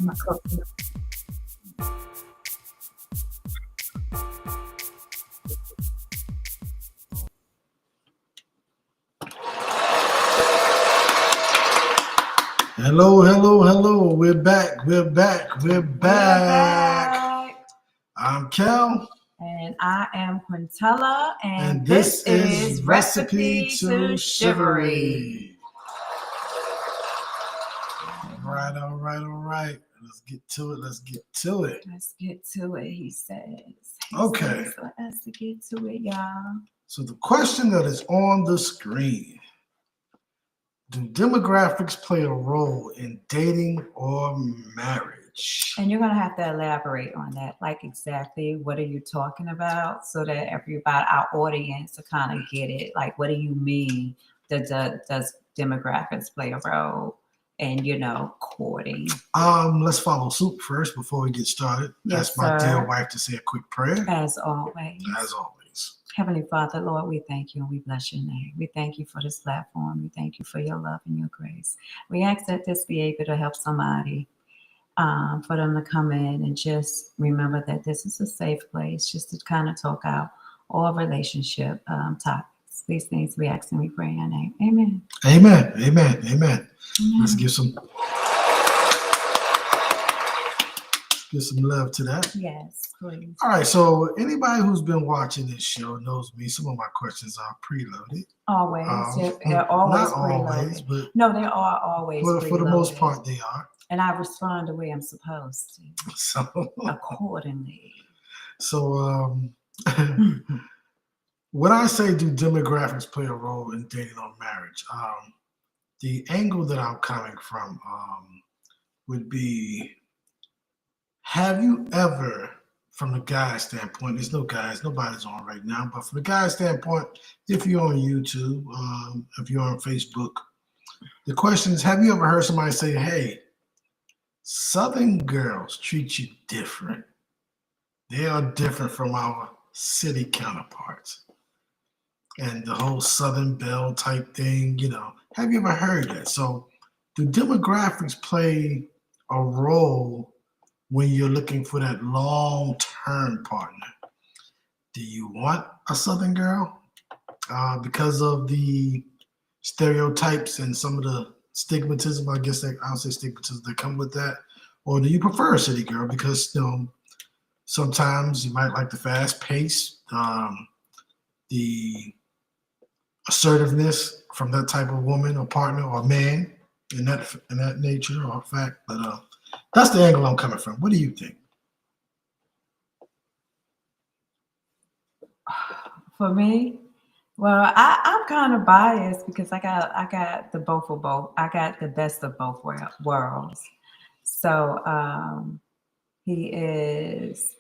my coconut. Hello, hello, hello. We're back. We're back. We're back. I'm Kel. And I am Quintella. And this is Recipe to Chivalry. All right, all right, all right. Let's get to it. Let's get to it. Let's get to it, he says. Okay. So let's get to it, y'all. So the question that is on the screen: do demographics play a role in dating or marriage? And you're going to have to elaborate on that. Like, exactly what are you talking about so that everybody, our audience, to kind of get it. Like, what do you mean that does demographics play a role in, courting? Let's follow suit first before we get started. Yes, Ask my sir. dear wife to say a quick prayer. As always. As always. Heavenly Father, Lord, we thank you and we bless your name. We thank you for this platform. We thank you for your love and your grace. We ask that this be able to help somebody, for them to come in and just remember that this is a safe place just to kind of talk out all relationship topics. These things we ask and we pray in your name. Amen. Amen. Amen. Amen. Let's give some love to that. Yes, please. All right. So anybody who's been watching this show knows me. Some of my questions are preloaded. Always. They're always not preloaded. always, but no, they are always for the most preloaded. part they are. And I respond the way I'm supposed to. So accordingly. So when I say do demographics play a role in dating or marriage, the angle that I'm coming from would be: have you ever, from the guy standpoint, there's no guys, nobody's on right now, but from the guy standpoint, if you're on YouTube, if you're on Facebook, the question is, have you ever heard somebody say, hey, Southern girls treat you different. They are different from our city counterparts. And the whole Southern Belle type thing, have you ever heard that? So do demographics play a role when you're looking for that long-term partner? Do you want a Southern girl because of the stereotypes and some of the stigmatism, I guess I'll say stigmatism that come with that? Or do you prefer a city girl because sometimes you might like the fast pace, the assertiveness from that type of woman or partner or man in that nature or fact? But that's the angle I'm coming from. What do you think? For me, well, I'm kind of biased because I got the both of both. I got the best of both worlds. So he is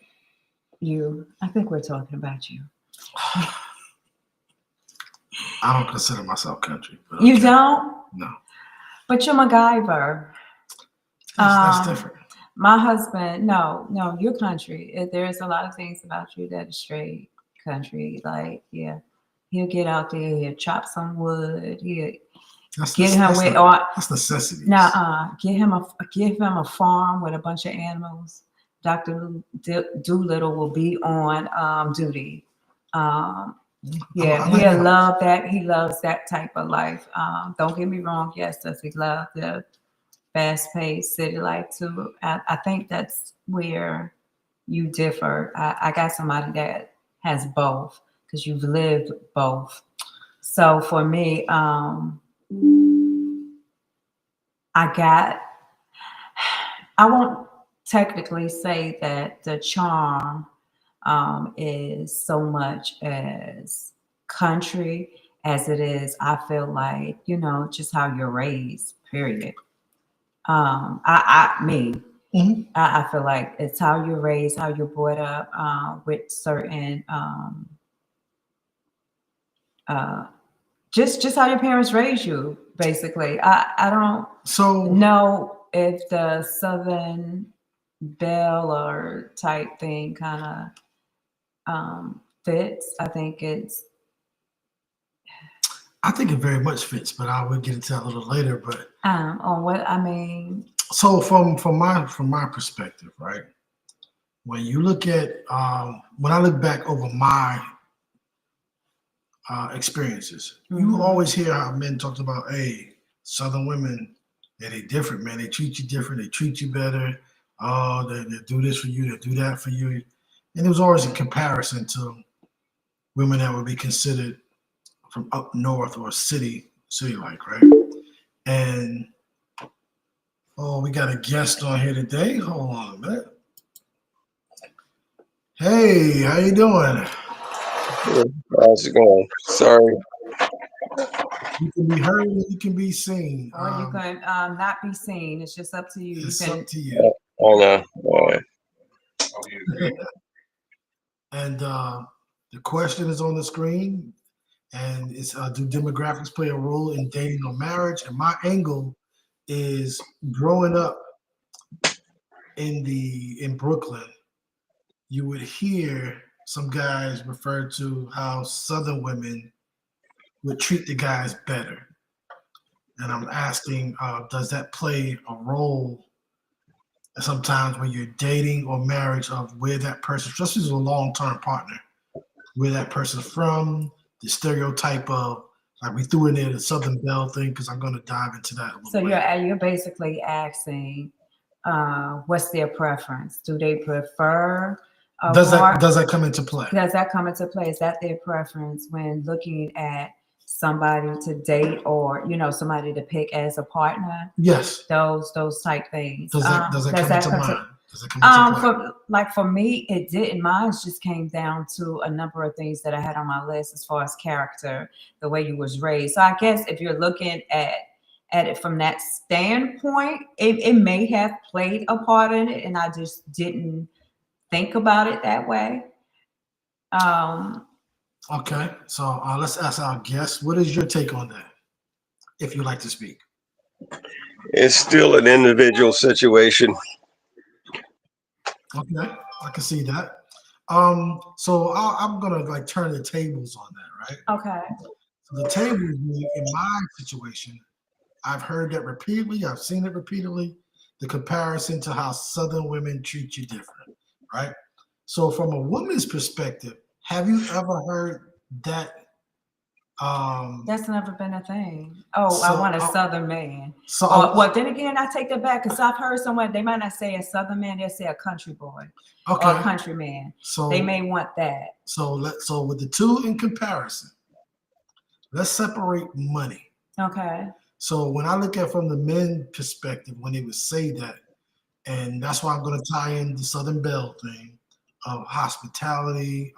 you. I think we're talking about you. I don't consider myself country. But you don't? No. But you're MacGyver. That's different. My husband, no, you're country. There's a lot of things about you that are straight country. Like, yeah, he'll get out there, he'll chop some wood, That's necessity. Give him a farm with a bunch of animals. Dr. Doolittle will be on duty. He'll love that. He loves that type of life. Don't get me wrong. Yes, does he love the fast-paced city life too? I think that's where you differ. I got somebody that has both because you've lived both. So for me, I won't technically say that the charm is so much as country as it is, I feel like, just how you're raised, period. Mm-hmm. I feel like it's how you're raised, how you're brought up with certain, just how your parents raised you, basically. I don't know if the Southern Belle or type thing kind of fits. I think it very much fits, but I will get into that a little later. But on what I mean, So from my perspective, right? When you look at when I look back over my experiences, you Mm-hmm. always hear how men talked about, hey, Southern women, yeah, they different, man. They treat you different. They treat you better. Oh, they do this for you. They do that for you. And it was always in comparison to women that would be considered from up north or city like, right? And oh, we got a guest on here today. Hold on a minute. Hey, how you doing? How's it going? Sorry. You can be heard and you can be seen. Or you can not be seen. It's just up to you. You It's can. up to you. I know. All right. And the question is on the screen, and it's do demographics play a role in dating or marriage? And my angle is growing up in Brooklyn, you would hear some guys refer to how Southern women would treat the guys better. And I'm asking, does that play a role sometimes when you're dating or marriage of where that person, especially as a long-term partner, where that person's from, the stereotype of like we threw in there the Southern Belle thing because I'm going to dive into that a So little later. you're basically asking, what's their preference? Do they prefer a Does more? that come into play? Does that come into play? Is that their preference when looking at somebody to date or somebody to pick as a partner? Yes. Those type things. Does that come into mind? Does it come into play? For me, it didn't. Mine just came down to a number of things that I had on my list as far as character, the way you was raised. So I guess if you're looking at it from that standpoint, it may have played a part in it, and I just didn't think about it that way. Okay, so let's ask our guest. What is your take on that, if you like to speak? It's still an individual situation. Okay, I can see that. So I'm gonna like turn the tables on that, right? Okay. So the tables in my situation, I've heard that repeatedly. I've seen it repeatedly. The comparison to how Southern women treat you different, right? So from a woman's perspective, have you ever heard that? That's never been a thing. Oh, I So want a Southern man. so Well, then again, I take that back because I've heard someone, they might not say a Southern man, they'll say a country boy or a okay. country man. So They may want that. so with the two in comparison, let's separate money. Okay. So when I look at from the men perspective, when they would say that, and that's why I'm going to tie in the Southern Belle thing of hospitality,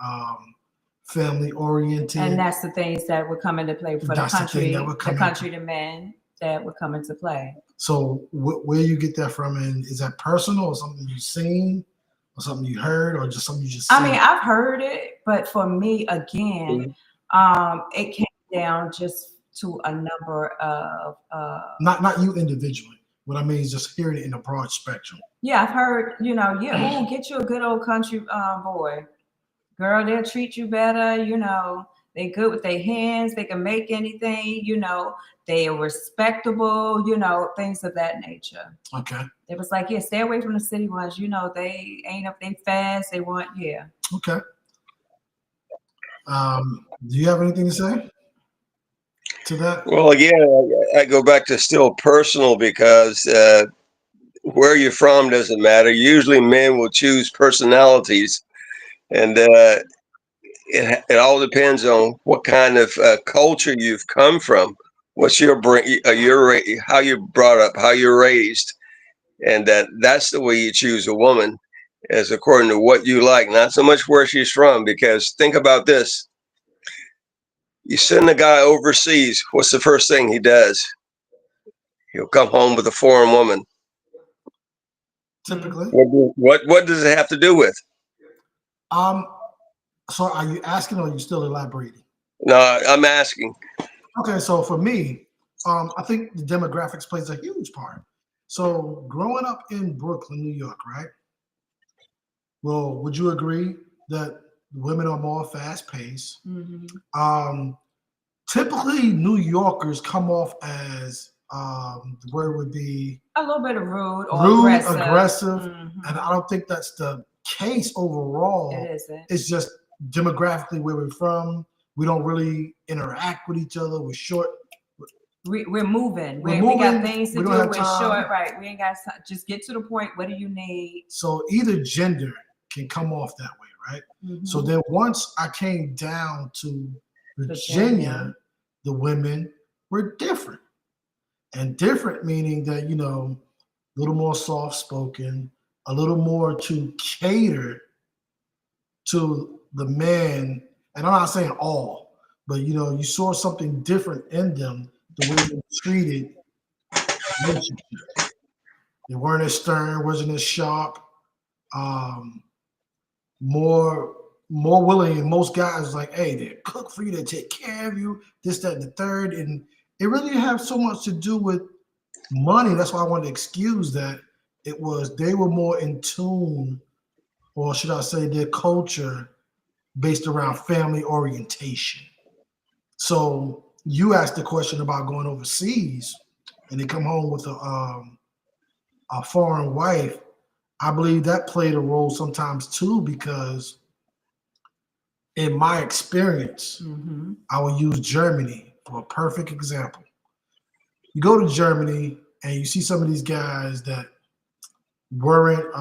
family oriented. And that's the things that would come into play for That's the the thing country, that would come the country into. to men that would come into play. So where you get that from, and is that personal or something you've seen, or something you heard, or just something you just? I mean, I've heard it, but for me, again, it came down just to a number of. Not you individually. What I mean is just hearing it in a broad spectrum. Yeah, I've heard. Oh, get you a good old country boy. Girl, they'll treat you better. They good with their hands. They can make anything. They are respectable. Things of that nature. Okay. It was like, yeah, stay away from the city ones. They ain't up. They fast. They want, yeah. Okay. Do you have anything to say to that? Well, again, I go back to still personal because where you're from doesn't matter. Usually men will choose personalities, and it all depends on what kind of culture you've come from, what's how you're brought up, how you're raised, and that's the way you choose a woman, is according to what you like, not so much where she's from. Because think about this: you send a guy overseas, what's the first thing he does? He'll come home with a foreign woman. Typically. What does it have to do with? So are you asking or are you still elaborating? No, I'm asking. Okay, so for me, I think the demographics plays a huge part. So growing up in Brooklyn, New York, right? Well, would you agree that women are more fast paced? Mm-hmm. Typically, New Yorkers come off as The word would be A little bit of rude or rude, aggressive. aggressive, Mhm. and I don't think that's the case overall. It isn't. It's just demographically where we're from. We don't really interact with each other. We're short. We're moving. We're We got moving. things to We do. don't have We're time. short, right? We ain't got just get to the point. What do you need? So either gender can come off that way, right? So Mhm. then once I came down to Virginia. Virginia, the women were different. And different meaning that, you know, a little more soft spoken, a little more to cater to the man. And I'm not saying all, but you know, you saw something different in them, the way they treated relationships. They weren't as stern, wasn't as sharp, um, more more willing. And most guys like, hey, they cook for you, they take care of you, this, that, and the third. And it really didn't have so much to do with money. That's why I wanted to excuse that. It was they were more in tune, or should I say, their culture based around family orientation. So you asked the question about going overseas, and they come home with a foreign wife. I believe that played a role sometimes too, because in my experience, Mm-hmm. I will use Germany for a perfect example. You go to Germany and you see some of these guys that weren't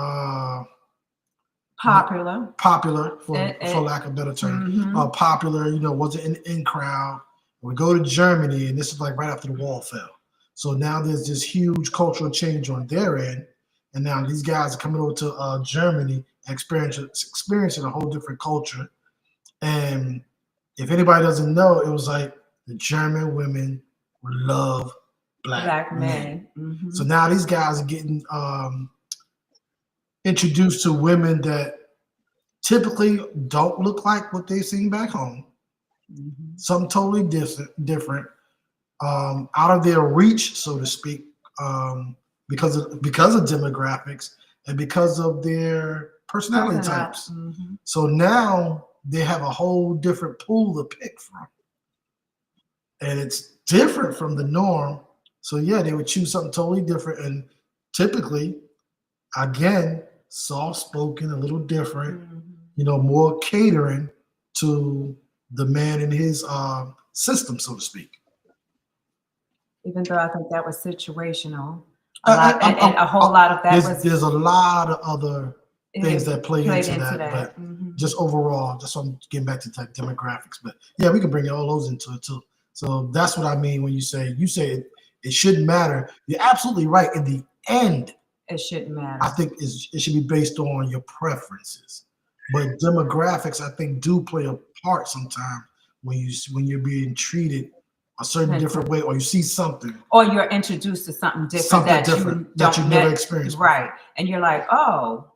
popular for lack of a better term. Mm-hmm. Popular, you know, wasn't in crowd. We go to Germany, and this is like right after the wall fell. So now there's this huge cultural change on their end, and now these guys are coming over to Germany and experiencing a whole different culture. And if anybody doesn't know, it was like the German women love black men. Mm-hmm. So now these guys are getting introduced to women that typically don't look like what they've seen back home. Mm-hmm. Something totally different, out of their reach, so to speak, because of demographics and because of their personality types. Mm-hmm. So now they have a whole different pool to pick from, and it's different from the norm. So yeah, they would choose something totally different, and typically, again, soft spoken, a little different. Mm-hmm. You know, more catering to the man in his system, so to speak. Even though I think that was situational, a whole lot of that there's a lot of other things that play played into that, but mm-hmm. just overall, just so I'm getting back to demographics. But yeah, we can bring all those into it too. So that's what I mean when you say it shouldn't matter. You're absolutely right. In the end, it shouldn't matter. I think it should be based on your preferences. But demographics, I think, do play a part sometimes when you're being treated a certain different way, or you see something, or you're introduced to something different that you never experienced before. Right, and you're like, oh,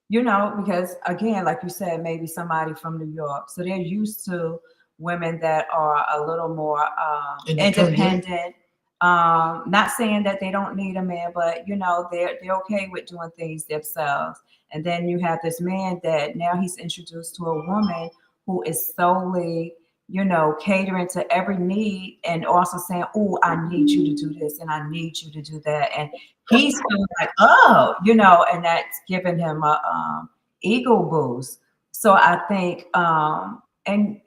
you know, because again, like you said, maybe somebody from New York, so they're used to women that are a little more independent. Not saying that they don't need a man, but you know, they're okay with doing things themselves. And then you have this man that now he's introduced to a woman who is solely, you know, catering to every need, and also saying, oh, I need you to do this and I need you to do that. And he's feeling like, oh, you know, and that's giving him a ego boost. So I think and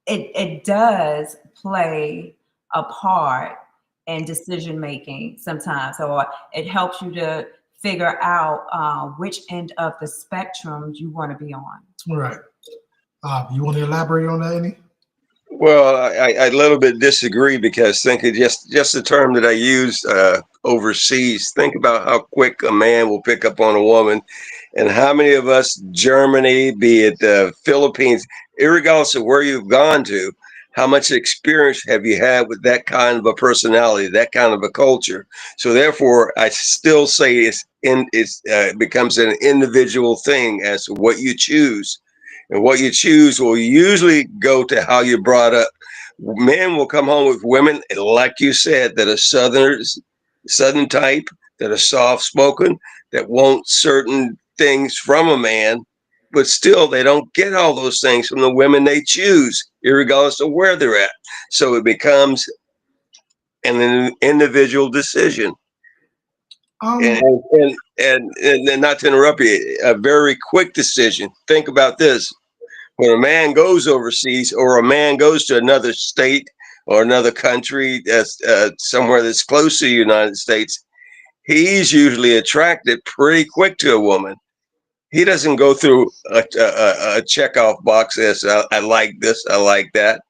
it does play a part in decision making sometimes, or it helps you to figure out which end of the spectrum you want to be on. Right. You want to elaborate on that, Amy? Well, I a little bit disagree, because think of just the term that I used, overseas. Think about how quick a man will pick up on a woman, and how many of us, Germany, be it the Philippines, regardless of where you've gone to, how much experience have you had with that kind of a personality, that kind of a culture? So therefore, I still say it becomes an individual thing as to what you choose. And what you choose will usually go to how you're brought up. Men will come home with women, like you said, that are Southern type, that are soft spoken, that want certain things from a man, but still they don't get all those things from the women they choose, regardless of where they're at. So it becomes and an individual decision. Um, And not to interrupt you, a very quick decision. Think about this: when a man goes overseas, or a man goes to another state or another country that's somewhere that's close to the United States, he's usually attracted pretty quick to a woman. He doesn't go through a checkoff box as I like this, I like that.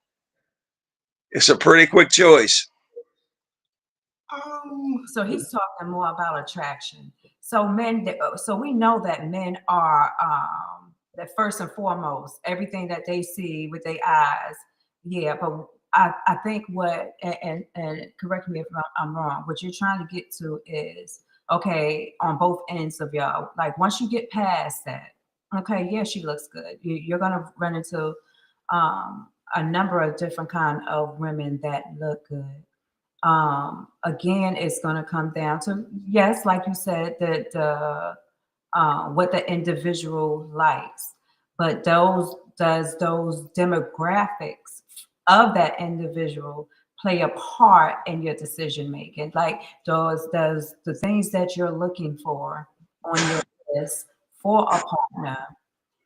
It's a pretty quick choice. So he's talking more about attraction. So so we know that men are that first and foremost, everything that they see with their eyes. Yeah, but I think and correct me if I'm wrong. What you're trying to get to is okay on both ends of y'all. Like once you get past that, okay, yeah, she looks good. You're gonna run into a number of different kind of women that look good. Again, it's going to come down to, yes, like you said, that what the individual likes, but those demographics of that individual play a part in your decision making? Like does the things that you're looking for on your list for a partner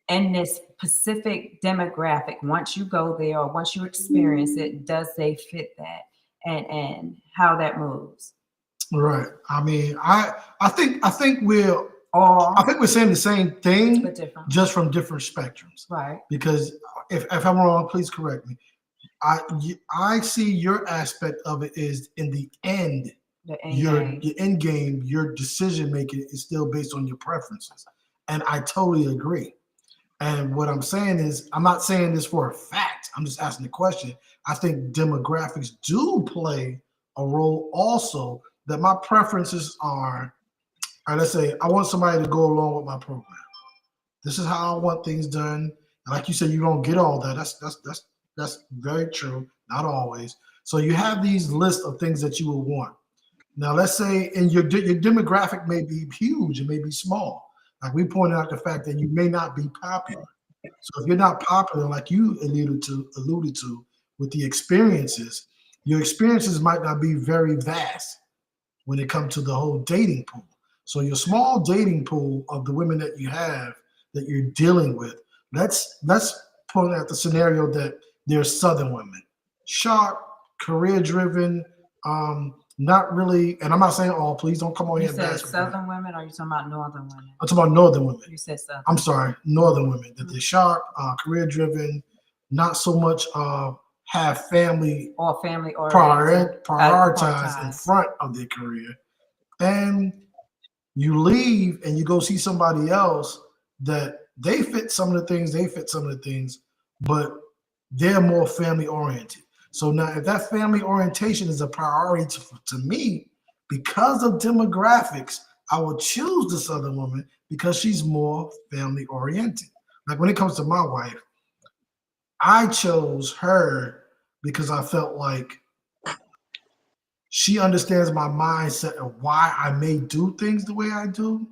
in this specific demographic, once you go there or once you experience it, does they fit that, and how that moves? right. I mean, I think we're saying the same thing, But different. just from different spectrums. Right. Because if I'm wrong, please correct me. I see your aspect of it is in the end. Your end game, your decision making is still based on your preferences, and I totally agree. And what I'm saying is, I'm not saying this for a fact. I'm just asking the question. I think demographics do play a role also. That my preferences are, all right, let's say I want somebody to go along with my program. This is how I want things done. And like you said, you don't get all that. That's very true. Not always. So you have these lists of things that you will want. Now, let's say, and your demographic may be huge, it may be small. Like we pointed out the fact that you may not be popular. So if you're not popular, like you alluded to with the experiences, your experiences might not be very vast when it comes to the whole dating pool. So your small dating pool of the women that you have that you're dealing with, let's point out the scenario that they're Southern women, sharp, career driven, not really, and I'm not saying all, please don't come on You here. said Southern women, or are you talking about Northern women? I'm talking about Northern women. You said Southern. I'm sorry, Northern women. That they're sharp, career driven, not so much have family or family prioritized in front of their career. And you leave and you go see somebody else that they fit some of the things, but they're more family oriented. So now, if that family orientation is a priority to me, because of demographics, I would choose the Southern woman because she's more family oriented. Like when it comes to my wife, I chose her because I felt like she understands my mindset and why I may do things the way I do,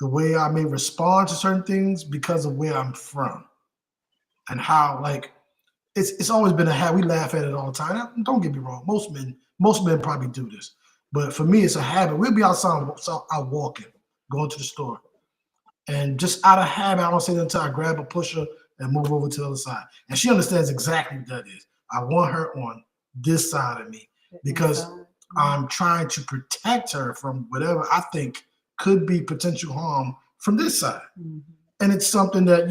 the way I may respond to certain things because of where I'm from and how, like, it's always been a habit. We laugh at it all the time. Now, don't get me wrong. Most men probably do this, but for me, it's a habit. We'll be outside, out walking, going to the store, and just out of habit, I don't say that until I grab a pusher and move over to the other side. And she understands exactly what that is. I want her on this side of me because I'm trying to protect her from whatever I think could be potential harm from this side. Mm-hmm. And it's something that,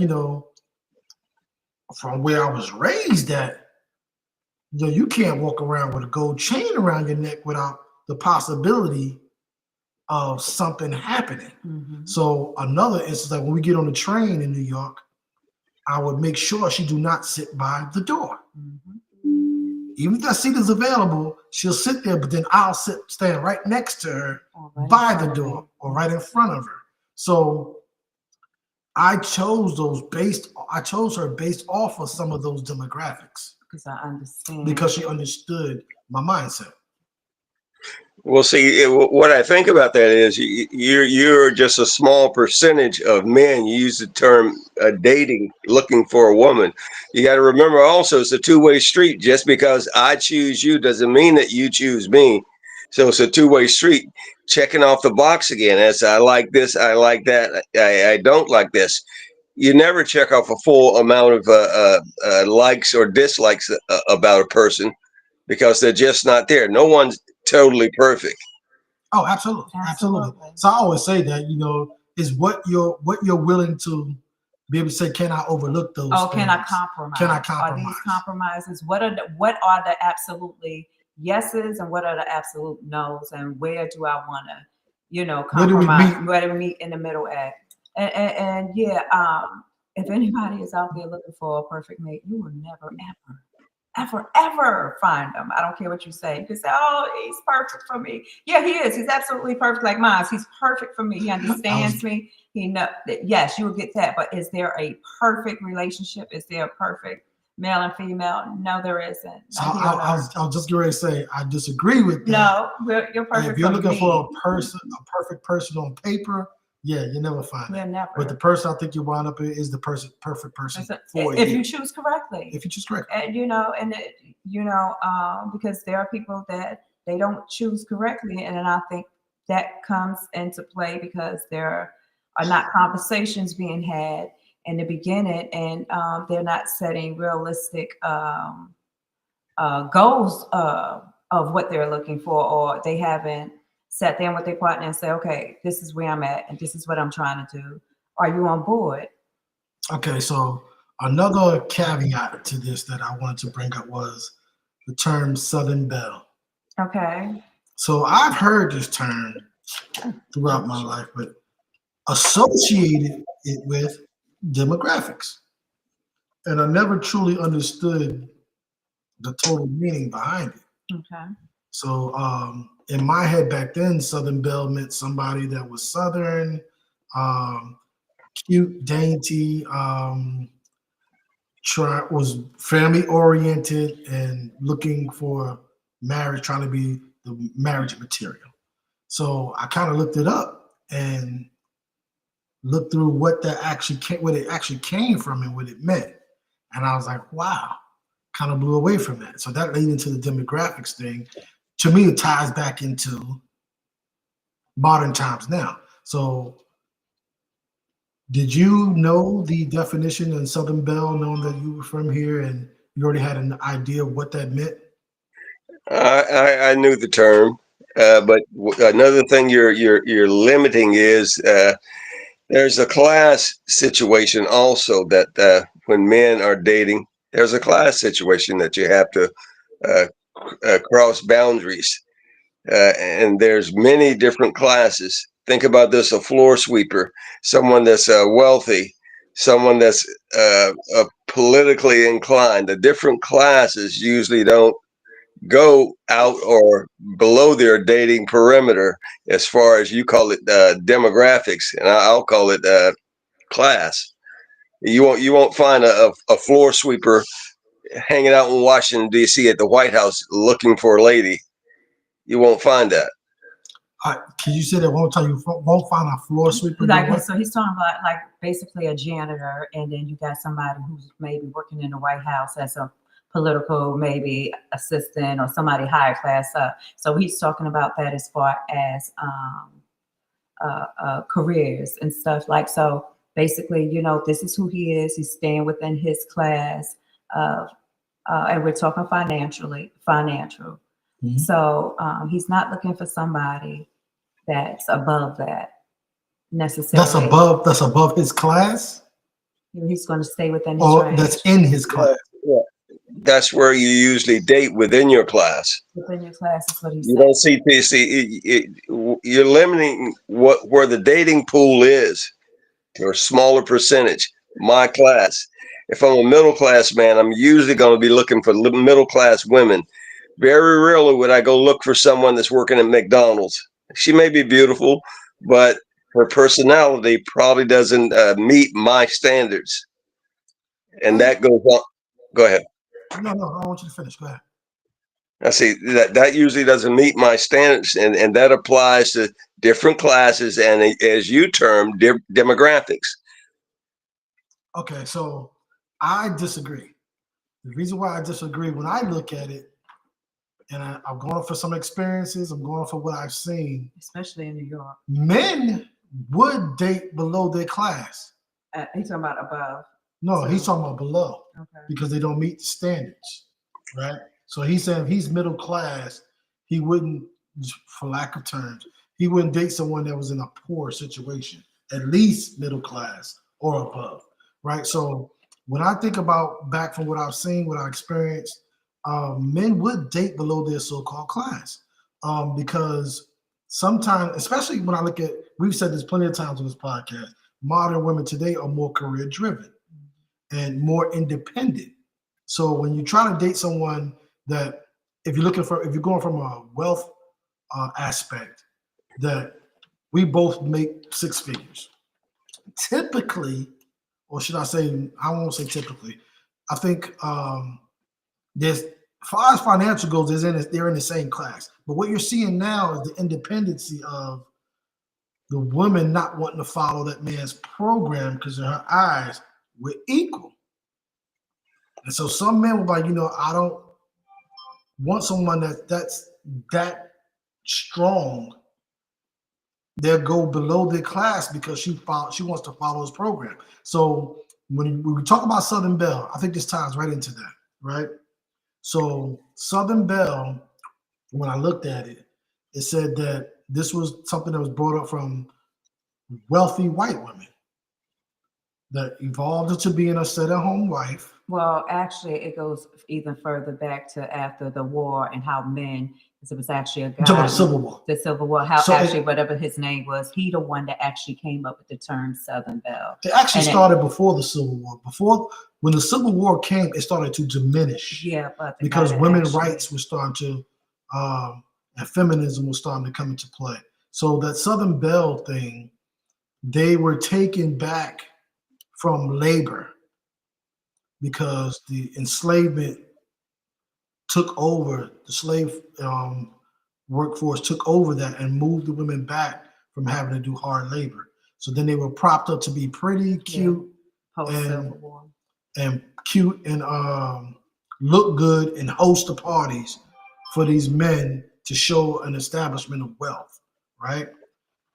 from where I was raised at, you can't walk around with a gold chain around your neck without the possibility of something happening. Mm-hmm. So another instance, like when we get on the train in New York, I would make sure she do not sit by the door. Mm-hmm. Even if that seat is available, she'll sit there, but then I'll stand right next to her by the door or right in front of her. So I chose her based off of some of those demographics. Because I understand. Because she understood my mindset. Well, see, what I think about that is you're just a small percentage of men use the term dating, looking for a woman. You got to remember also it's a two-way street. Just because I choose you doesn't mean that you choose me. So it's a two-way street. Checking off the box again as I like this, I like that, I don't like this. You never check off a full amount of likes or dislikes about a person because they're just not there. No one's totally perfect. Oh, absolutely, absolutely. Absolutely. So I always say that, is what you're willing to be able to say. Can I overlook those Oh, things? can I compromise? Can I Are compromise? these compromises? What are the absolutely yeses and what are the absolute nos? And where do I want to, Where do we compromise? meet? Where do we meet in the middle at? And yeah, if anybody is out there looking for a perfect mate, you will never, ever find them. I don't care what you say. You can say, "Oh, he's perfect for me." Yeah, he is. He's absolutely perfect, like mine. He's perfect for me. He understands me. He know that. Yes, you will get that. But is there a perfect relationship? Is there a perfect male and female? No, there isn't. So Not here on earth. I was just going to say I disagree with that. No, you're And perfect if you're for looking me. for a perfect person on paper, yeah, you never find You'll that. never. But the person I think you wind up in is the perfect person for if you. you choose correctly. If you choose correctly. And because there are people that they don't choose correctly, and then I think that comes into play because there are not conversations being had in the beginning, and they're not setting realistic goals of what they're looking for, or they haven't sat down with their partner and say, okay, this is where I'm at and this is what I'm trying to do. Are you on board? Okay, so another caveat to this that I wanted to bring up was the term Southern Belle. Okay. So I've heard this term throughout my life, but associated it with demographics. And I never truly understood the total meaning behind it. Okay. So in my head back then, Southern Belle meant somebody that was Southern, um, cute, dainty, was family oriented and looking for marriage, trying to be the marriage material. So I kind of looked it up and looked through what it actually came from and what it meant. And I was like, wow, kind of blew away from that. So that led into the demographics thing. To me, it ties back into modern times now. So did you know the definition in Southern Belle, knowing that you were from here and you already had an idea of what that meant? I knew the term, but another thing you're limiting is there's a class situation also that when men are dating, there's a class situation that you have to uh, cross boundaries, and there's many different classes. Think about this: a floor sweeper, someone that's wealthy, someone that's politically inclined. The different classes usually don't go out or below their dating perimeter as far as you call it demographics, and I'll call it class. You won't find a floor sweeper hanging out in Washington D.C. at the White House looking for a lady. You won't find that. Can you say that one more time? You won't find a floor sweeper. So he's talking about like basically a janitor, and then you got somebody who's maybe working in the White House as a political maybe assistant or somebody higher class up. So he's talking about that as far as careers and stuff like so. Basically, this is who he is. He's staying within his class of, and we're talking financial. Mhm. So he's not looking for somebody that's above that necessarily. That's above his class, He's going to stay within his or range. that's in his class. Yeah. That's where you usually date within your class. Within your class is what he's You saying. don't see you're limiting where the dating pool is to a smaller percentage. My class. If I'm a middle class man, I'm usually going to be looking for middle class women. Very rarely would I go look for someone that's working at McDonald's. She may be beautiful, but her personality probably doesn't meet my standards. And that goes on. Go ahead. No, I want you to finish. Go ahead. I see that usually doesn't meet my standards, and that applies to different classes and, as you term, demographics. Okay, so I disagree. The reason why I disagree, when I look at it, and I'm going for some experiences, I'm going for what I've seen. Especially in New York. Men would date below their class. He's talking about above. No, he's talking about below. Okay. Because they don't meet the standards, right? So he said if he's middle class, he wouldn't, for lack of terms, he wouldn't date someone that was in a poor situation, at least middle class or above, right? So when I think about back from what I've seen, what I experienced, men would date below their so-called class because sometimes, especially when I look at, we've said this plenty of times on this podcast, modern women today are more career driven and more independent. So when you try to date someone that, if you're going from a wealth aspect, that we both make six figures, typically, or should I say, I won't say typically, I think there's, as far as financial goes, they're in the same class. But what you're seeing now is the independency of the woman not wanting to follow that man's program because in her eyes, we're equal. And so some men will be like, I don't want someone that's that strong. They'll go below their class because she wants to follow his program. So when we talk about Southern Belle, I think this ties right into that, right? So Southern Belle, when I looked at it, it said that this was something that was brought up from wealthy white women that evolved into being a sit-at-home wife. Well, actually, it goes even further back to after the war and how men, because it was actually a guy. Talking about the Civil War. The Civil War, whatever his name was, he the one that actually came up with the term Southern Belle. It actually started before the Civil War. When the Civil War came, it started to diminish. Yeah, but because women's rights were starting to, and feminism was starting to come into play. So that Southern Belle thing, they were taken back from labor because the enslavement took over, the slave workforce took over that and moved the women back from having to do hard labor. So then they were propped up to be pretty, cute, and cute and look good and host the parties for these men to show an establishment of wealth, right?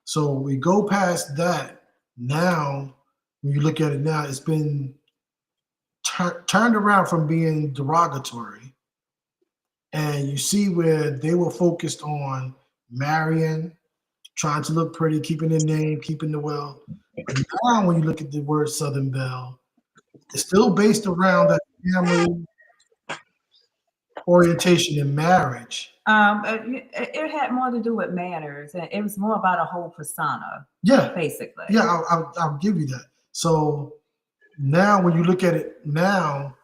So we go past that. Now, when you look at it now, it's been turned around from being derogatory. And you see where they were focused on marrying, trying to look pretty, keeping their name, keeping the wealth. And now when you look at the word Southern Belle, it's still based around that family orientation in marriage. It had more to do with manners, and it was more about a whole persona. Yeah, basically. Yeah, I'll give you that. So now, when you look at it now,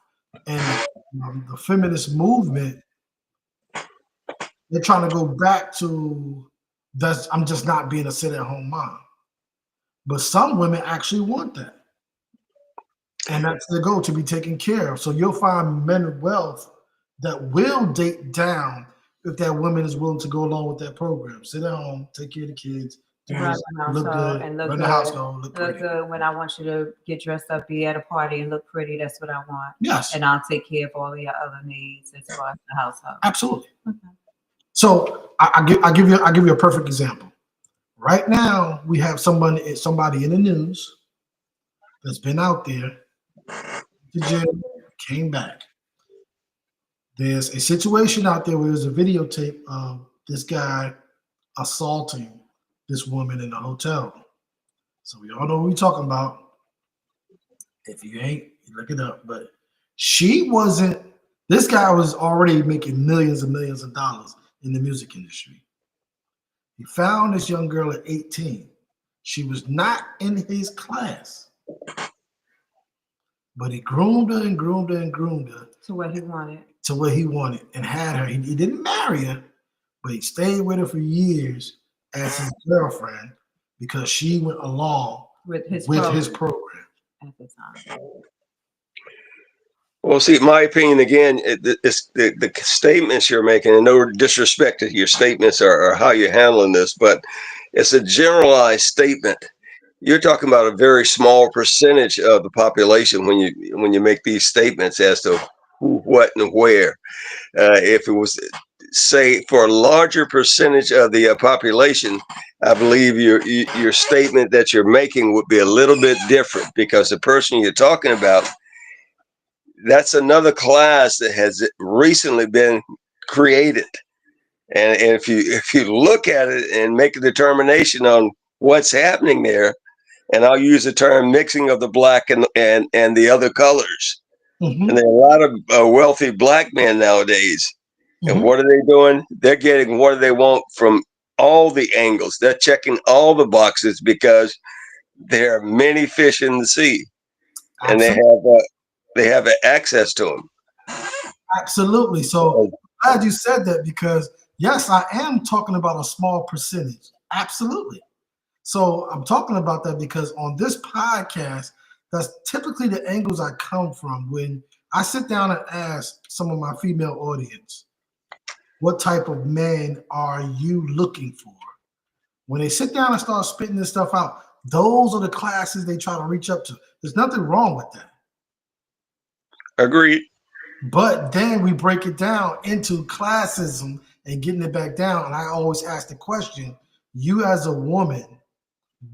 and the feminist movement, they're trying to go back to that. I'm just not being a sit-at-home mom. But some women actually want that, and that's their goal, to be taken care of. So you'll find men of wealth that will date down if that woman is willing to go along with that program. Sit at home, take care of the kids, look good, run the household, look good. When I want you to get dressed up, be at a party, and look pretty, that's what I want. Yes. And I'll take care of all of your other needs as far as the household. Absolutely. Okay. So I'll give you a perfect example. Right now, we have somebody in the news that's been out there, to jail, came back. There's a situation out there where there's a videotape of this guy assaulting this woman in the hotel. So we all know what we're talking about. If you ain't, you look it up. But this guy was already making millions and millions of dollars in the music industry. He found this young girl at 18. She was not in his class. But he groomed her and groomed her and groomed her. To what he wanted. To what he wanted, and had her. He didn't marry her, but he stayed with her for years as his girlfriend because she went along with his program. At the time. Well, see, my opinion again, it's the statements you're making, and no disrespect to your statements or how you're handling this, but it's a generalized statement. You're talking about a very small percentage of the population when you make these statements as to who, what, and where. If it was, say, for a larger percentage of the population, I believe your statement that you're making would be a little bit different, because the person you're talking about, that's another class that has recently been created. And if you look at it and make a determination on what's happening there, and I'll use the term mixing of the black and the other colors. Mm-hmm. And there are a lot of wealthy black men nowadays. And Mm-hmm. what are they doing? They're getting what they want from all the angles. They're checking all the boxes because there are many fish in the sea, and they have access to them. Absolutely. So glad you said that, because yes, I am talking about a small percentage. Absolutely. So I'm talking about that because on this podcast, that's typically the angles I come from when I sit down and ask some of my female audience, what type of men are you looking for? When they sit down and start spitting this stuff out, those are the classes they try to reach up to. There's nothing wrong with that. Agreed. But then we break it down into classism and getting it back down. And I always ask the question, you as a woman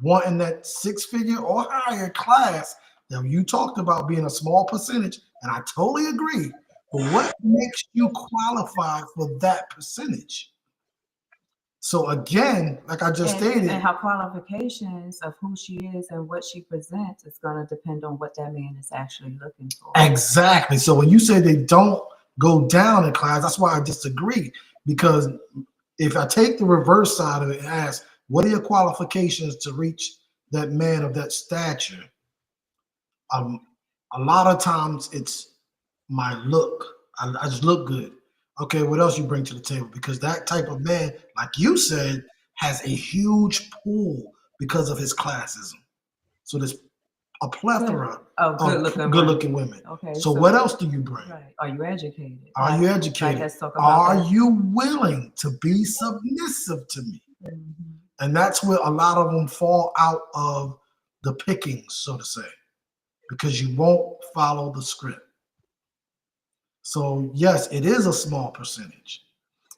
wanting that six-figure or higher class that you talked about being a small percentage, and I totally agree, but what makes you qualify for that percentage? So again, like I just stated, and her qualifications of who she is and what she presents is going to depend on what that man is actually looking for. exactly. So when you say they don't go down in class, that's why I disagree. Because if I take the reverse side of it and ask, what are your qualifications to reach that man of that stature? A lot of times it's my look. I just look good. Okay, what else you bring to the table? Because that type of man, like you said, has a huge pool because of his classism. So there's a plethora of good-looking women. Okay. So what else do you bring? Right. Are you educated? Are you educated? Let's talk about Are that. you willing to be submissive to me? Mm-hmm. And that's where a lot of them fall out of the pickings, so to say, because you won't follow the script. So yes, it is a small percentage.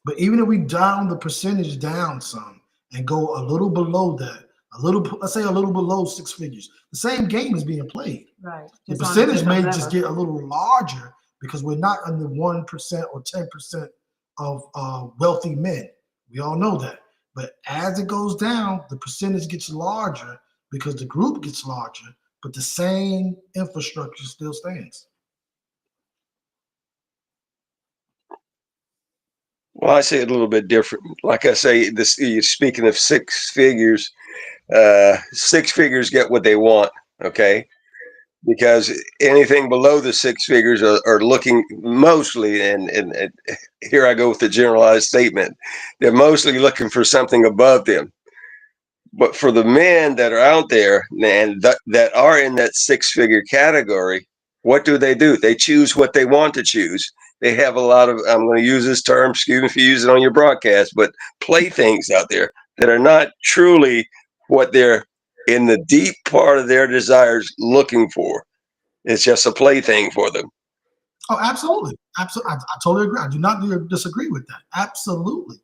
But even if we down the percentage down some and go a little below that, let's say a little below six figures, the same game is being played. Right. The percentage may just get a little larger because we're not in the 1% or 10% of wealthy men. We all know that. But as it goes down, the percentage gets larger because the group gets larger, but the same infrastructure still stands. Well, I say it a little bit different. Like I say, this, speaking of six figures get what they want. Okay, because anything below the six figures are looking mostly, and here I go with the generalized statement, they're mostly looking for something above them. But for the men that are out there and that are in that six-figure category, what do? They choose what they want to choose. They have a lot of, I'm going to use this term, excuse me if you use it on your broadcast, but playthings out there that are not truly what they're in the deep part of their desires looking for. It's just a plaything for them. Oh, absolutely. Absolutely. I totally agree. I do not disagree with that. Absolutely.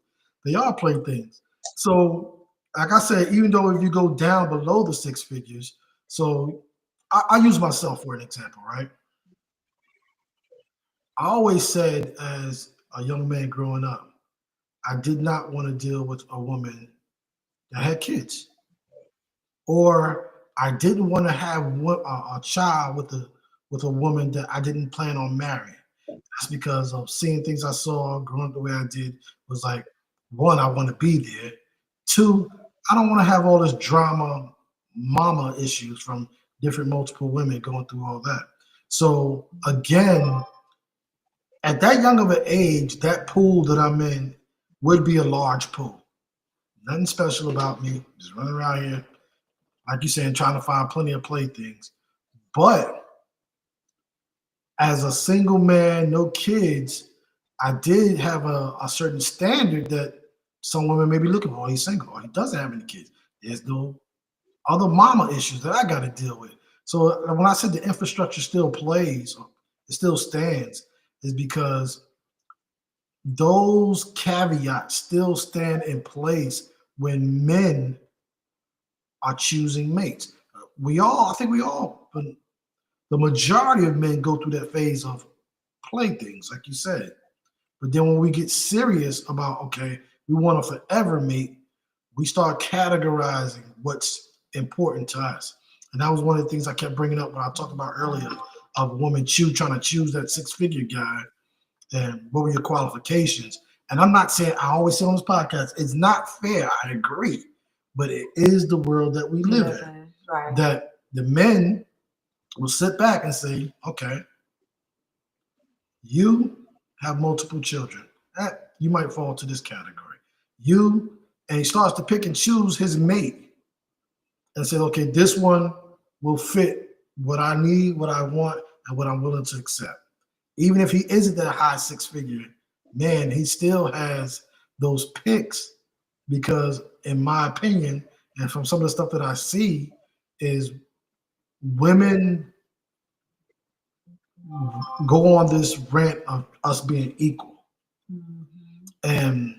They are playthings. So, like I said, even though if you go down below the six figures, so I use myself for an example, right? I always said as a young man growing up, I did not want to deal with a woman that had kids, or I didn't want to have a child with a woman that I didn't plan on marrying. That's because of seeing things I saw, growing up the way I did. Was like, one, I want to be there. Two, I don't want to have all this drama, mama issues from different multiple women going through all that. So again, at that young of an age, that pool that I'm in would be a large pool. Nothing special about me. Just running around here, like you saying, trying to find plenty of playthings. But as a single man, no kids, I did have a certain standard that some women may be looking for. Oh, he's single. Or he doesn't have any kids. There's no other mama issues that I got to deal with. So when I said the infrastructure still plays, it still stands, is because those caveats still stand in place when men are choosing mates. I think we all, but the majority of men go through that phase of playthings, like you said. But then when we get serious about, okay, we want a forever mate, we start categorizing what's important to us. And that was one of the things I kept bringing up when I talked about earlier of a woman trying to choose that six-figure guy and what were your qualifications. And I'm not saying, I always say on this podcast, it's not fair. I agree. But it is the world that we live in. Right. That the men will sit back and say, okay, you have multiple children. You might fall to this category. And he starts to pick and choose his mate and say, okay, this one will fit what I need, what I want, and what I'm willing to accept. Even if he isn't that high six-figure man, he still has those picks because, in my opinion, and from some of the stuff that I see, is women go on this rant of us being equal. And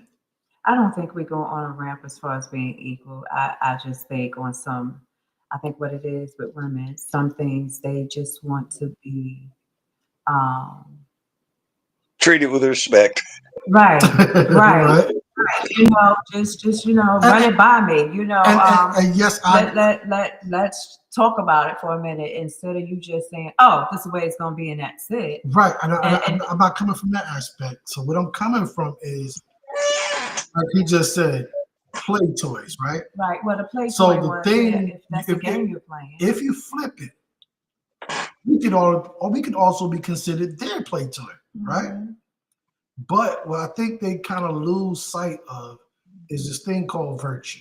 I don't think we go on a ramp as far as being equal. I just think I think what it is with women, some things they just want to be treated with respect. right. right. Just run it by me. And yes, let's talk about it for a minute instead of you just saying, "Oh, this is the way it's gonna be," and that's it. Right, and I'm not coming from that aspect. So what I'm coming from is, like he just said, play toys, right? Right. Well, the play So toy the was, thing, if that's the game you're playing. if you flip it, we could also be considered their play toy, right? But what I think they kind of lose sight of is this thing called virtue.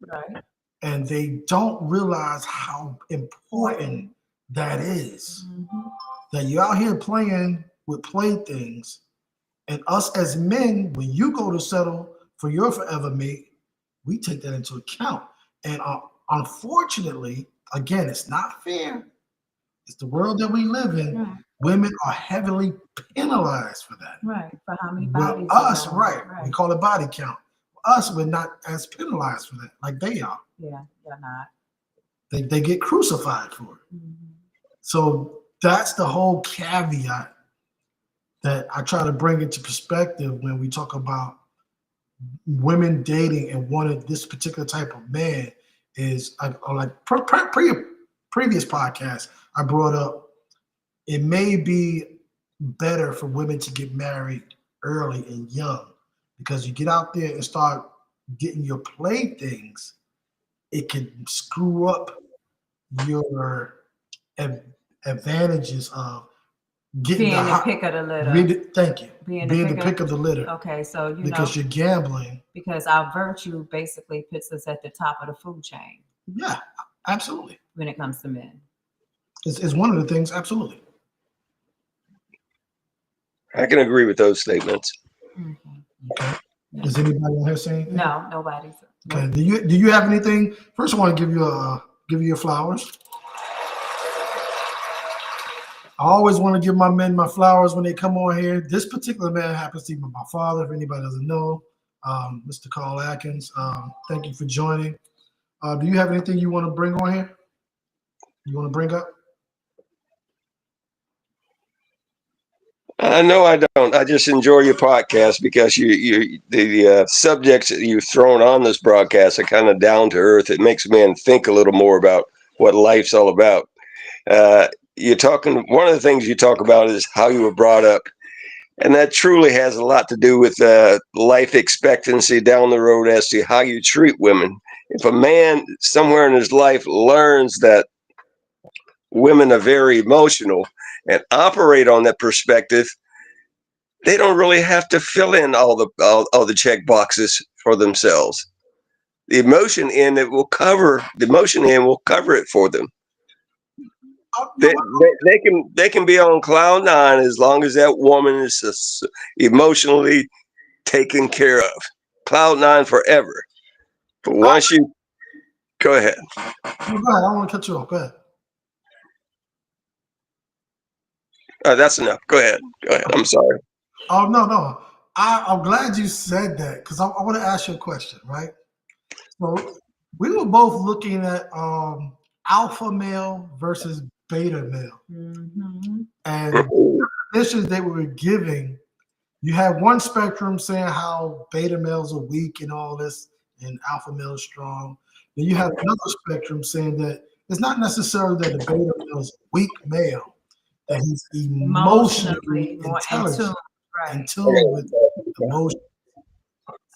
Right. And they don't realize how important that is. That you're out here playing with playthings, and us as men, when you go to settle for your forever mate, we take that into account. And unfortunately, again, it's not fair. It's the world that we live in. Right. Women are heavily penalized for that. Right. For how many Well, bodies? us, right. We call it body count. Us, we're not as penalized for that, like they are. Yeah, they're not. They get crucified for it. So that's the whole caveat that I try to bring into perspective when we talk about women dating and wanting this particular type of man. Is like previous podcast I brought up, it may be better for women to get married early and young, because you get out there and start getting your playthings, it can screw up your advantages of getting being the pick of the litter. Thank you. Being the pick of the litter. Okay, so because you're gambling. Because our virtue basically puts us at the top of the food chain. Yeah, absolutely. When it comes to men, it's one of the things. Absolutely. I can agree with those statements. Okay. Is anybody on here saying anything? No, nobody's. Okay. Do you have anything? First, I want to give you your flowers. I always want to give my men my flowers when they come on here. This particular man happens to be my father, if anybody doesn't know, Mr. Carl Atkins. Thank you for joining. Do you have anything you want to bring on here? You want to bring up? No, I don't. I just enjoy your podcast because the subjects that you've thrown on this broadcast are kind of down to earth. It makes men think a little more about what life's all about. You're talking. One of the things you talk about is how you were brought up, and that truly has a lot to do with life expectancy down the road as to how you treat women. If a man somewhere in his life learns that women are very emotional and operate on that perspective, they don't really have to fill in all the check boxes for themselves. The emotion end will cover it for them. You know what? They can be on cloud nine as long as that woman is emotionally taken care of. Cloud nine forever. But once you go ahead. No, go ahead. I don't want to cut you off. Go ahead. That's enough. Go ahead. Go ahead. I'm sorry. Oh no. I'm glad you said that because I want to ask you a question, right? So we were both looking at alpha male versus beta male, and definitions they were giving. You have one spectrum saying how beta males are weak and all this, and alpha male is strong. Then you have another spectrum saying that it's not necessarily that the beta male is a weak male, that he's emotionally more intelligent, right. in tune with emotion.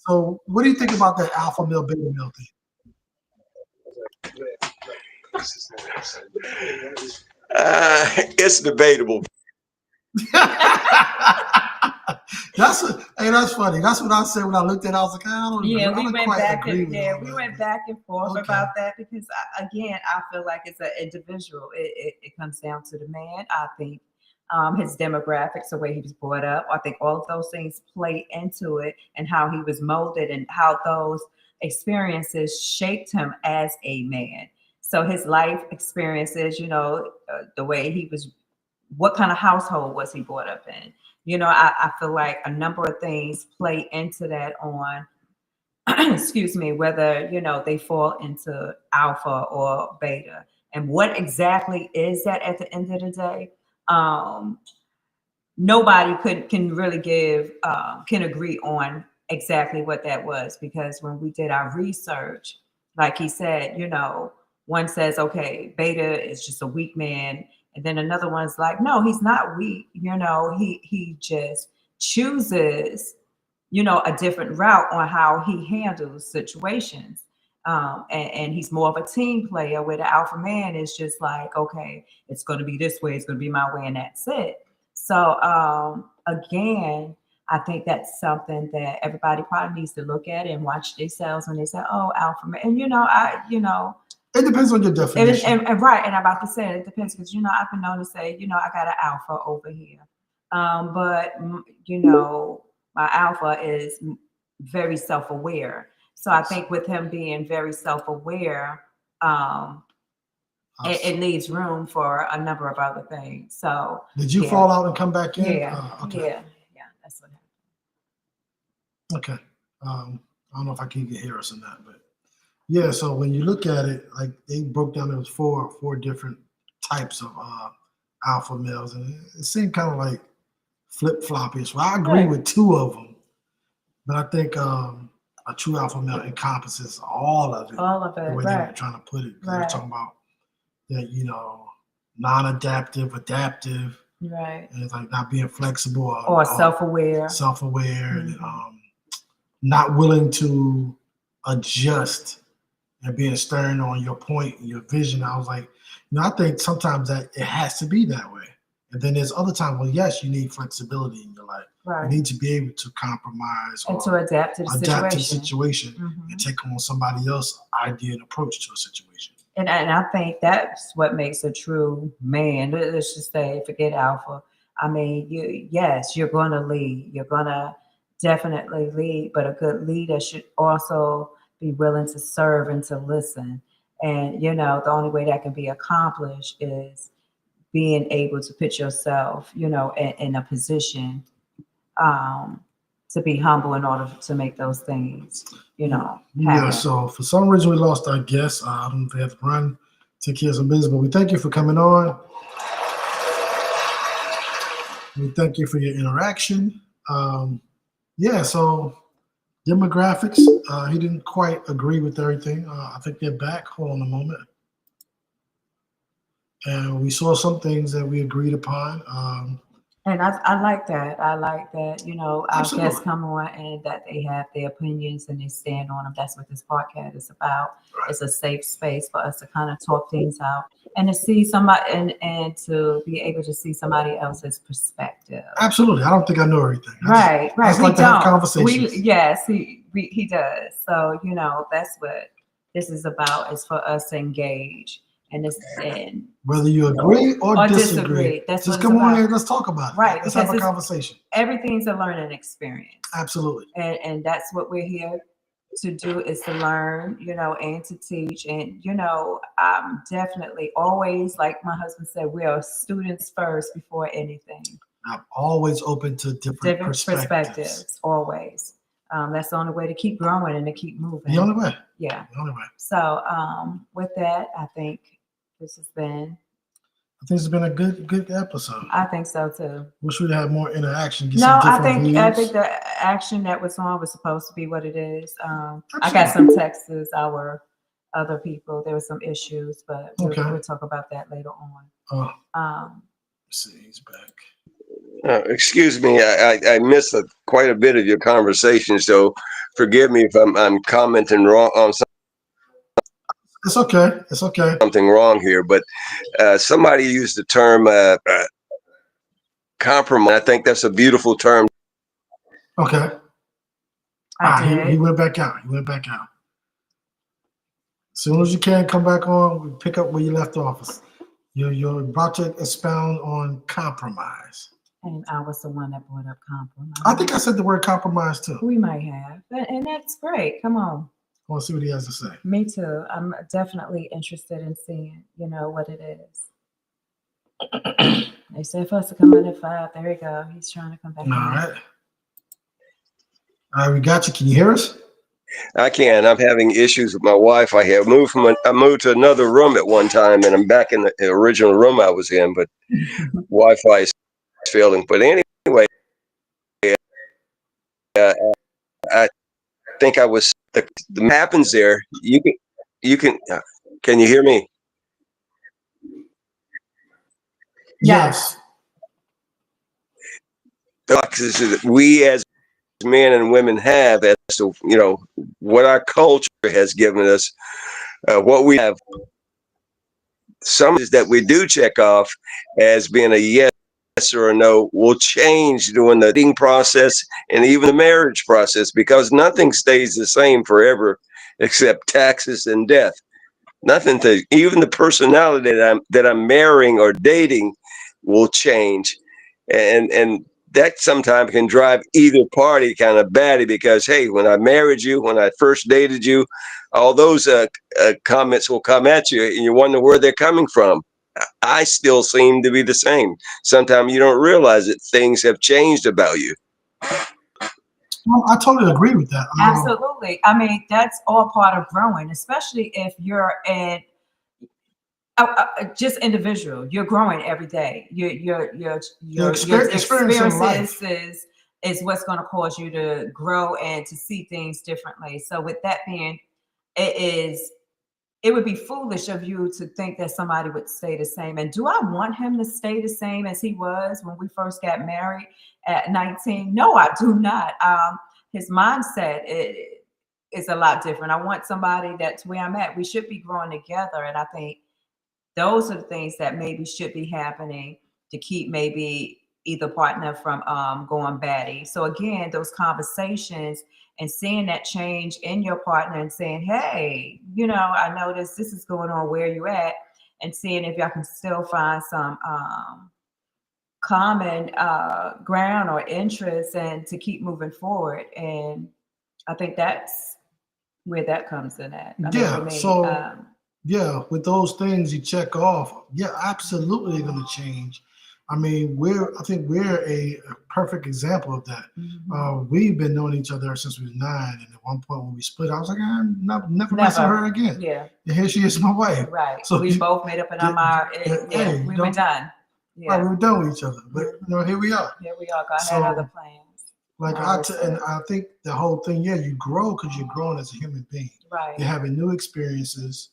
So, what do you think about that alpha male, beta male thing? It's debatable. That's funny. That's what I said when I looked at it. I was like, I don't Yeah, agree. we went back and We went back and forth Okay. about that because again, I feel like it's an individual. It comes down to the man. I think his demographics, the way he was brought up. I think all of those things play into it and how he was molded and how those experiences shaped him as a man. So his life experiences, the way he was, what kind of household was he brought up in? I feel like a number of things play into that on, excuse me, whether, they fall into alpha or beta. And what exactly is that at the end of the day? Nobody can really can agree on exactly what that was, because when we did our research, like he said, one says, okay, beta is just a weak man, and then another one's like, no, he's not weak. He just chooses, a different route on how he handles situations. And he's more of a team player, where the alpha man is just like, okay, it's going to be this way, it's going to be my way, and that's it. So again, I think that's something that everybody probably needs to look at and watch themselves when they say, "Oh, alpha man." And it depends on your definition. And right, and I'm about to say it depends, because I've been known to say, I got an alpha over here, but my alpha is very self-aware. So I think with him being very self-aware, it leaves room for a number of other things. So did you fall out and come back in? Okay. Yeah, that's what happened. Okay. I don't know if I can hear us or not, but yeah. So when you look at it, like they broke down, there was four different types of alpha males, and it seemed kind of like flip-floppy. So I agree with two of them, but I think a true alpha male encompasses all of it. All of it, the way they were trying to put it. They're talking about that, non-adaptive, adaptive, right, and it's like not being flexible or self-aware, and not willing to adjust and being stern on your point and your vision. I was like, I think sometimes that it has to be that way. And then there's other times, well, yes, you need flexibility in your life. Right. You need to be able to compromise and to adapt to the situation and take on somebody else's idea and approach to a situation. And I think that's what makes a true man. Let's just say, forget alpha. I mean, you're going to lead. You're going to definitely lead, but a good leader should also be willing to serve and to listen. And, the only way that can be accomplished is being able to put yourself, in a position to be humble in order to make those things, happen. Yeah, so for some reason we lost our guest. I don't know if they have to run, take care of some business, but we thank you for coming on. We thank you for your interaction. So demographics, he didn't quite agree with everything. I think they're back. Hold on a moment. And we saw some things that we agreed upon. And I like that. I like that, our Absolutely. guests come on and that they have their opinions and they stand on them. That's what this podcast is about. Right. It's a safe space for us to kind of talk things out and to see somebody and to be able to see somebody else's perspective. Absolutely. I don't think I know everything. Right. I just like to have conversations. He does. So, that's what this is about, is for us to engage. and whether you agree or disagree, That's just what come it's on about. here. Let's talk about it. Right, Let's have a because conversation. everything's a learning experience. Absolutely. And that's what we're here to do, is to learn, and to teach. And, I'm definitely always, like my husband said, we are students first before anything. I'm always open to different perspectives. Always. That's the only way to keep growing and to keep moving. The only way. Yeah. The only way. So with that, I think this has been. I think it's been a good episode. I think so too. Wish we'd have more interaction. I think the action that was on was supposed to be what it is. I got some texts, our other people. There were some issues, but we'll talk about that later on. Let's see, he's back. Excuse me, I missed quite a bit of your conversation, so forgive me if I'm commenting wrong on something. It's okay. It's okay. Something wrong here, but somebody used the term compromise. I think that's a beautiful term. Okay. He went back out. He went back out. As soon as you can, come back on. We pick up where you left off. You're about to expound on compromise. And I was the one that brought up compromise. I think I said the word compromise too. We might have, and that's great. Come on. I want to see what he has to say. Me too. I'm definitely interested in seeing, what it is. They said for us to come in at 5. There we go. He's trying to come back. All right. All right, we got you. Can you hear us? I can. I'm having issues with my Wi-Fi here. I moved to another room at one time, and I'm back in the original room I was in, but Wi-Fi is failing. But anyway, I think I was. The happens there. You can. Can you hear me? Yes. The we as men and women have as to what our culture has given us, what we have. Some is that we do check off as being a yes or a no will change during the dating process and even the marriage process, because nothing stays the same forever except taxes and death. Nothing even the personality that I'm marrying or dating will change, and that sometimes can drive either party kind of batty, because hey, when I married you, when I first dated you, all those comments will come at you, and you wonder where they're coming from. I still seem to be the same. Sometimes you don't realize that things have changed about you. Well, I totally agree with that. Absolutely. I mean, that's all part of growing, especially if you're just individual. You're growing every day. Your experiences is what's going to cause you to grow and to see things differently. So with that being, it would be foolish of you to think that somebody would stay the same. And do I want him to stay the same as he was when we first got married at 19? No, I do not. His mindset is a lot different. I want somebody that's where I'm at. We should be growing together. And I think those are the things that maybe should be happening to keep maybe either partner from going batty. So again, those conversations and seeing that change in your partner and saying, hey, I noticed this is going on, where you at, and seeing if y'all can still find some common ground or interest, and to keep moving forward. And I think that's where that comes in at. With those things you check off, absolutely going to change. I mean, I think we're a perfect example of that. Mm-hmm. We've been knowing each other since we were 9, and at one point when we split, I was like, I'm never messing with her again. Yeah. And here she is, my wife. Right. So we both made up in our mind. We were done. Yeah. Right, we were done with each other. But here we are. Here we are. God had other plans. I think the whole thing, you grow because you're growing as a human being. Right. You're having new experiences,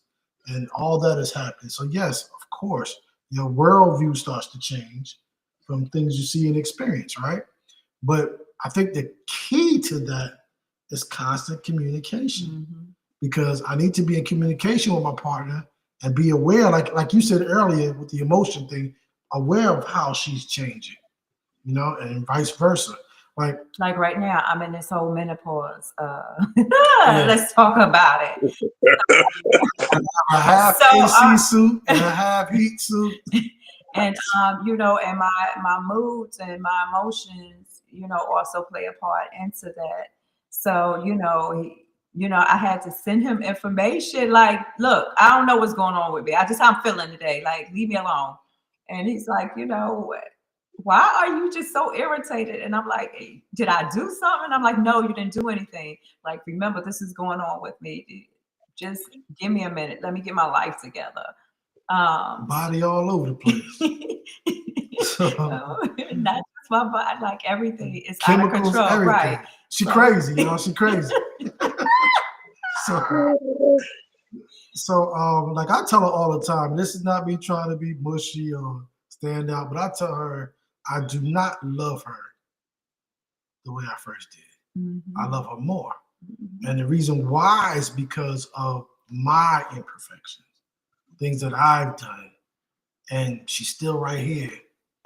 and all that is happening. So yes, of course, your worldview starts to change from things you see and experience, right? But I think the key to that is constant communication, because I need to be in communication with my partner and be aware, like you said earlier with the emotion thing, aware of how she's changing, and vice versa. Like right now, I'm in this whole menopause. Let's talk about it. A half So, AC suit and a half heat suit. And and my moods and my emotions, also play a part into that. So, I had to send him information like, look, I don't know what's going on with me. I'm feeling today. Like, leave me alone. And he's like, why are you just so irritated? And I'm like, hey, did I do something? I'm like, no, you didn't do anything. Like, remember, this is going on with me. Just give me a minute. Let me get my life together. Body all over the place. So, not just my body, like everything is chemicals, out of control. everything. Right. She crazy, she crazy. So, like I tell her all the time, this is not me trying to be mushy or stand out, but I tell her I do not love her the way I first did. Mm-hmm. I love her more. Mm-hmm. And the reason why is because of my imperfections, things that I've done. And she's still right here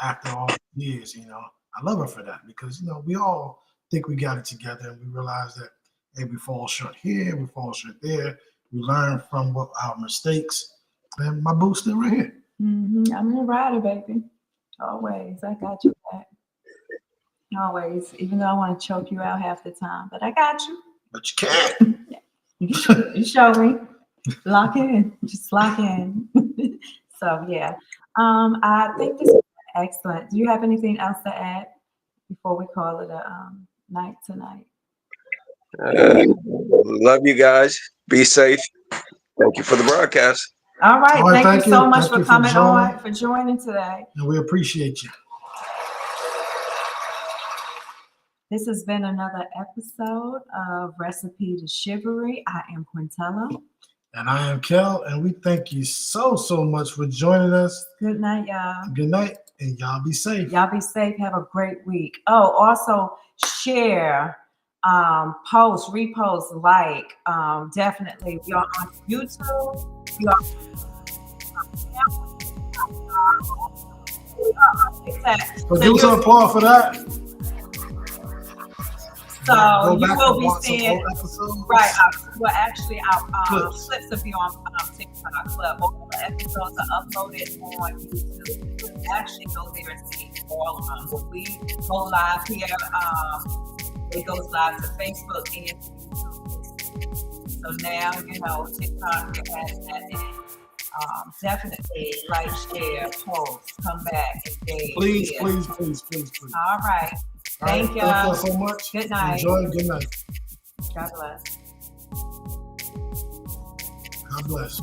after all these years, I love her for that because, we all think we got it together and we realize that, hey, we fall short here, we fall short there. We learn from our mistakes. And my boo's still right here. Mm-hmm. I'm your rider, baby. Always. I got you back. Always. Even though I want to choke you out half the time, but I got you. But you can't. You show me. Lock in. Just lock in. So, yeah. I think this is excellent. Do you have anything else to add before we call it a night tonight? Love you guys. Be safe. Thank you for the broadcast. All right. Thank you so much for coming on, for joining today. And we appreciate you. This has been another episode of Recipe to Chivalry. I am Quintella. And I am Kel, and we thank you so much for joining us. Good night, y'all. Good night, and y'all be safe. Y'all be safe. Have a great week. Oh, also share, post, repost, like. Definitely. We are on YouTube. We are on TikTok. So give us an applause for that. So you will be seeing, right? Actually, our clips will be on TikTok, but all the episodes are uploaded on YouTube. You can actually go there and see all of them. When we go live here, it goes live to Facebook and YouTube. So now, TikTok has that in. Definitely like, share, post, come back, engage. Please. All right. Thank you. Thank you so much. Good night. Enjoy. Good night. God bless. God bless.